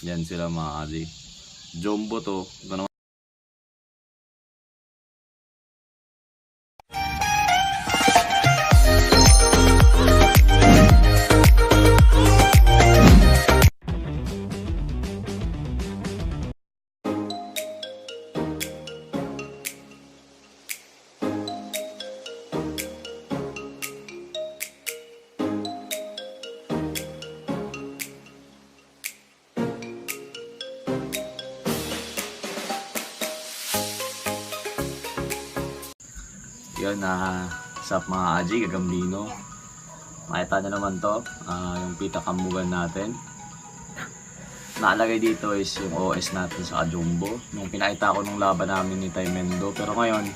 Yan sila mga adi. Jumbo to. Ito naman. Yun, sa mga aji, gagambino. Makita nyo naman to, yung pitakamugan natin. Naalagay dito is yung OS natin sa jumbo. Nung pinakita ko nung laban namin ni Taimendo. Pero ngayon,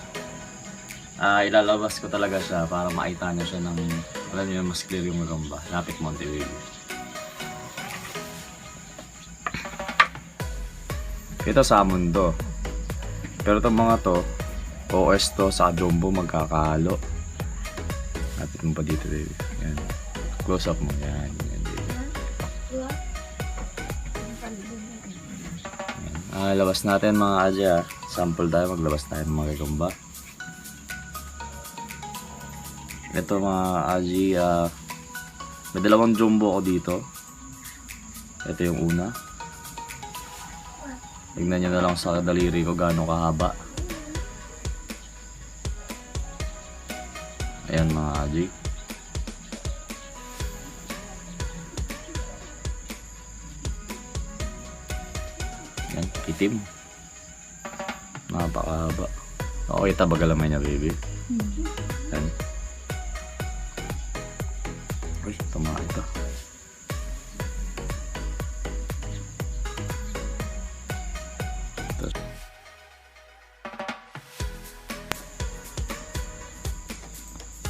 ilalabas ko talaga siya para makita nyo siya ng, alam nyo, mas clear yung gagamba. Lapit Montevideo. Ito samon to. Pero itong mga to, OS to sa jumbo magkakahalo. Lapit mo pa dito, baby. Yan. Close up mo. Yan. Yan, baby. Yan. Labas natin mga aji, sample tayo. Maglabas tayo ng mga gagamba. Ito mga aji, may dalawang jumbo ako dito. Ito yung una. Tignan nyo na lang sa daliri ko gaano kahaba. Ayan mga aji. Yan, itim. Napakahaba. Okay, tabagalamay niya, baby. Yan. Uy, tama ito.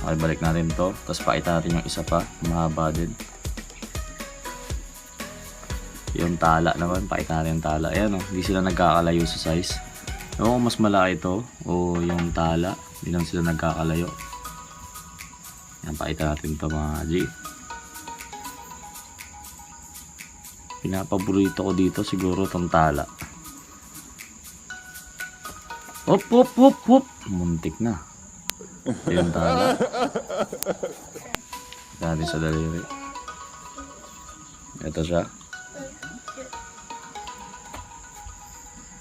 Okay, balik natin to. Tapos pakita natin yung isa pa. Mahaba din. Yung tala naman. Pakita natin yung tala. Ayan o. Hindi sila nagkakalayo sa size. Ewan kung mas malaki ito o yung tala. Hindi lang sila nagkakalayo. Ayan, pakita natin to mga G. Pinapaborito ko dito siguro itong tala. Hop, hop, hop, hop. Muntik na. Ito yung tala. Dati sa daliri. Ito siya.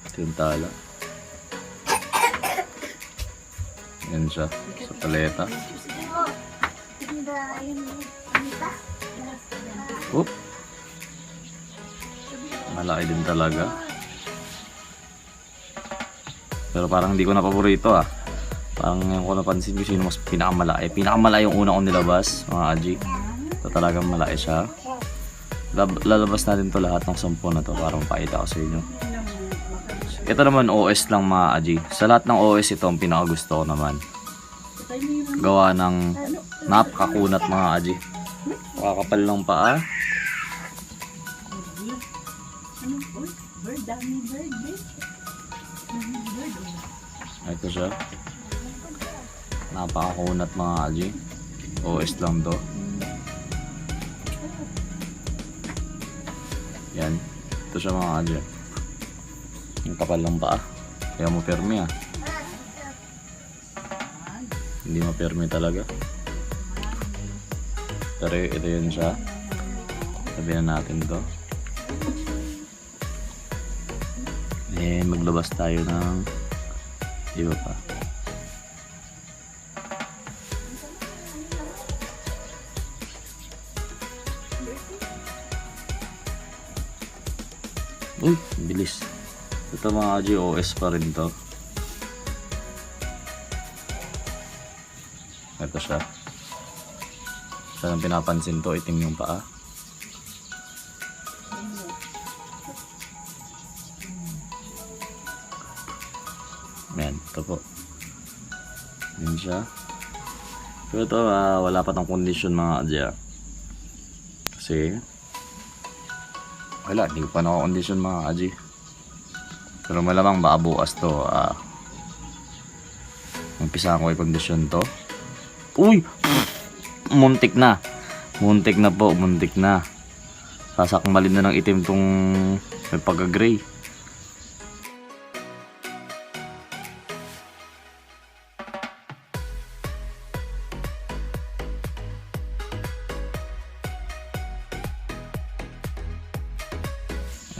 Ito yung tala. Yan siya. Sa paleta. Oop. Malaki din talaga. Pero parang hindi ko na paborito Parang yung ko napansin ko sino mas pinakamalaki. Pinakamalaki yung una kong nilabas, mga aji. Ito talagang malaki siya. Lalabas natin to lahat ng 10 na to para mapakita ko sa inyo. Ito naman OS lang mga aji. Sa lahat ng OS ito ang pinakagusto ko naman. Gawa ng napakakunat mga aji. Makakapal ng paa. Ito siya. Napakakunat mga aji. OS lang to. Yan. Ito siya mga aji. Yung kapal lang paa. Kaya mo permi Hindi mo permi talaga. Pero ito yun siya. Sabihin natin to. Maglabas tayo ng iba pa. Uy, bilis. Ito mga GOS pa rin to. Ito siya. Siya ang pinapansin to, itim yung paa. Ayan, ito po. Ayan siya. Pero ito, wala pa tong condition mga adya. Kasi wala, hindi ko pa naka-condition mga aji. Pero malamang baka bukas to. Umpisa ko i-condition to. Uy! Muntik na. Muntik na po, muntik na. Sasakmalin na ng itim tong May pagka-gray.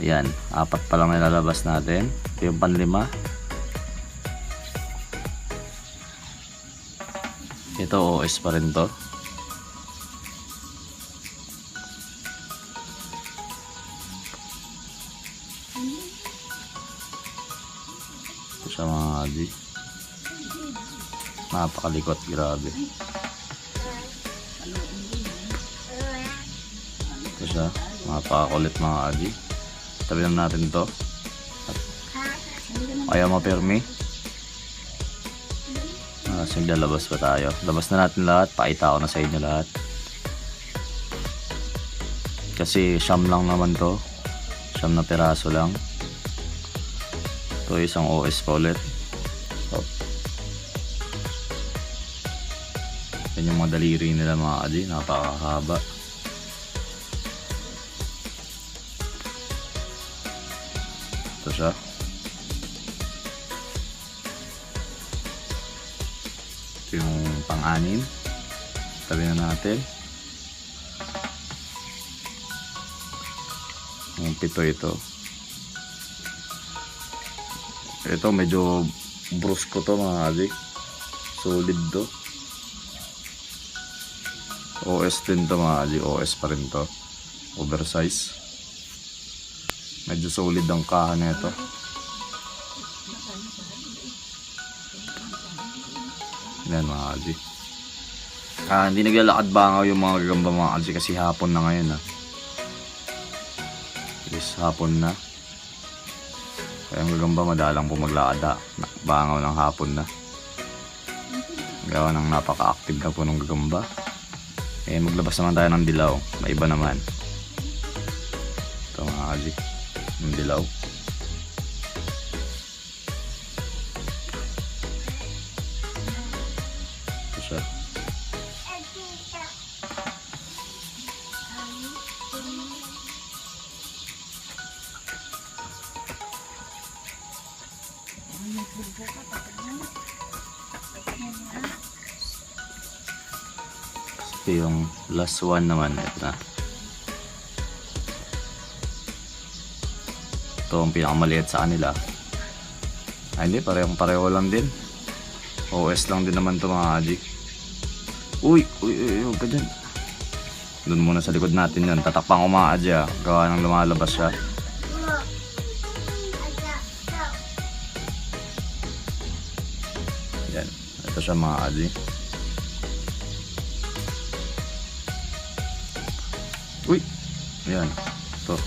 Ayan, 4 pa lang nilalabas natin. Ito yung panlima. Ito OS pa rin to. Ito siya mga adi. Napakalikot, grabe. Ito siya, napakakulit mga adi. Tabi natin to. Ayaw mapirmi. Naglalabas pa tayo. Labas na natin lahat. Pakita ko na sa inyo lahat. Kasi siyam lang naman to. Siyam na piraso lang. Ito isang OS pa ulit. Yan yung mga daliri nila mga adi. Napakahaba. Ito siya. Ito yung pang-anim. Tabi na natin. Yung 7 ito. Ito medyo brusko to mga adik. Solid to. OS din to mga adik. OS pa rin to. Oversize. Medyo solid ang kaha nito. Yan mga kalsi. Hindi naglalakad bangaw yung mga gagamba mga kalsi kasi hapon na ngayon. Yes, hapon na. Kaya ang gagamba madalang po maglakad bangaw ng hapon na. Gawa ng napaka-active na po ng gagamba. Maglabas naman tayo ng dilaw. May iba naman. Ito mga kalsi. Yung dilaw. Ito siya. Ito yung last one naman. Ito na. Ito ang pinakamaliit sa kanila. Ay hindi, pareho lang din. OS lang din naman ito mga adik. Uy, huwag ka dyan. Doon muna sa likod natin yun. Tatakpang ko mga adya. Gawa ng lumalabas siya. Yan. Ito siya mga adik. Uy, yan. Ito.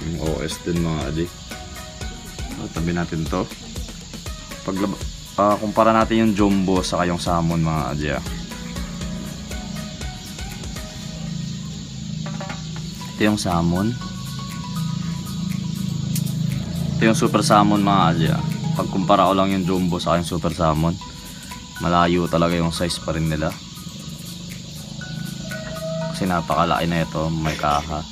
Yung OS din mga adik. Tabi natin to. Kumpara natin yung jumbo sa yung samon mga adya. Ito yung samon. Ito yung super salmon mga adya. Pagkumpara ko lang yung jumbo sa yung super salmon, malayo talaga yung size pa rin nila. Kasi napakalaki na ito, may kaha.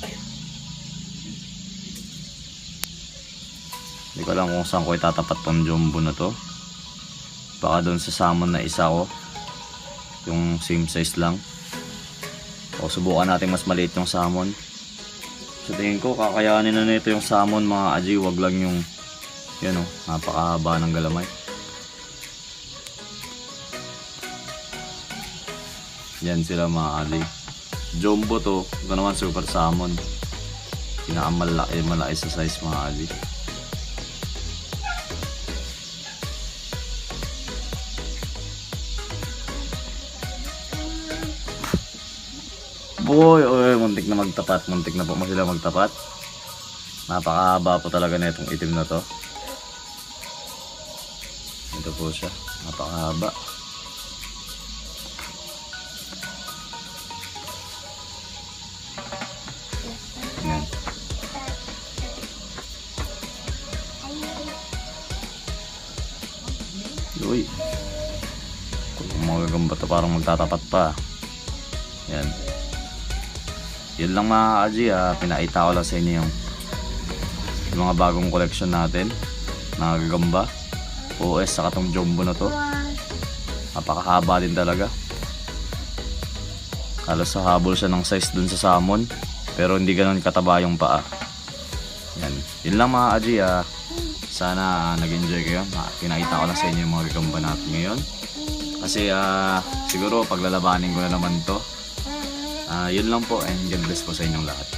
Hindi ko alam kung saan ko itatapat tong jumbo na to. Baka doon sa salmon na isa ko. Yung same size lang. O subukan natin mas maliit yung salmon. So tingin ko kakayanin na nito yung salmon mga aji. Wag lang yung yan o, napakahaba ng galamay. Yan sila mga aji. Jumbo to. Ito naman super salmon. Malaki sa size mga aji. Boy, muntik na magtapat. Muntik na po sila magtapat. Napakahaba po talaga na itong itim na to. Ito po siya. Napakahaba. Ayan. Uy. Kung mga gagamba to parang magtatapat pa. Yan. yun lang mga Aji, pinaita ko lang sa inyo yung mga bagong collection natin na gagamba OS saka tong jumbo na to. Napakahaba din talaga, halos hahabol siya ng size dun sa samon, pero hindi ganoon kataba yung paa. Yan, yun lang mga Aji, sana nag-enjoy kayo. Pinakita ko lang sa inyo yung mga gagamba natin ngayon kasi siguro paglalabanin ko na naman to. Yun lang po, and God bless po sa inyong lahat.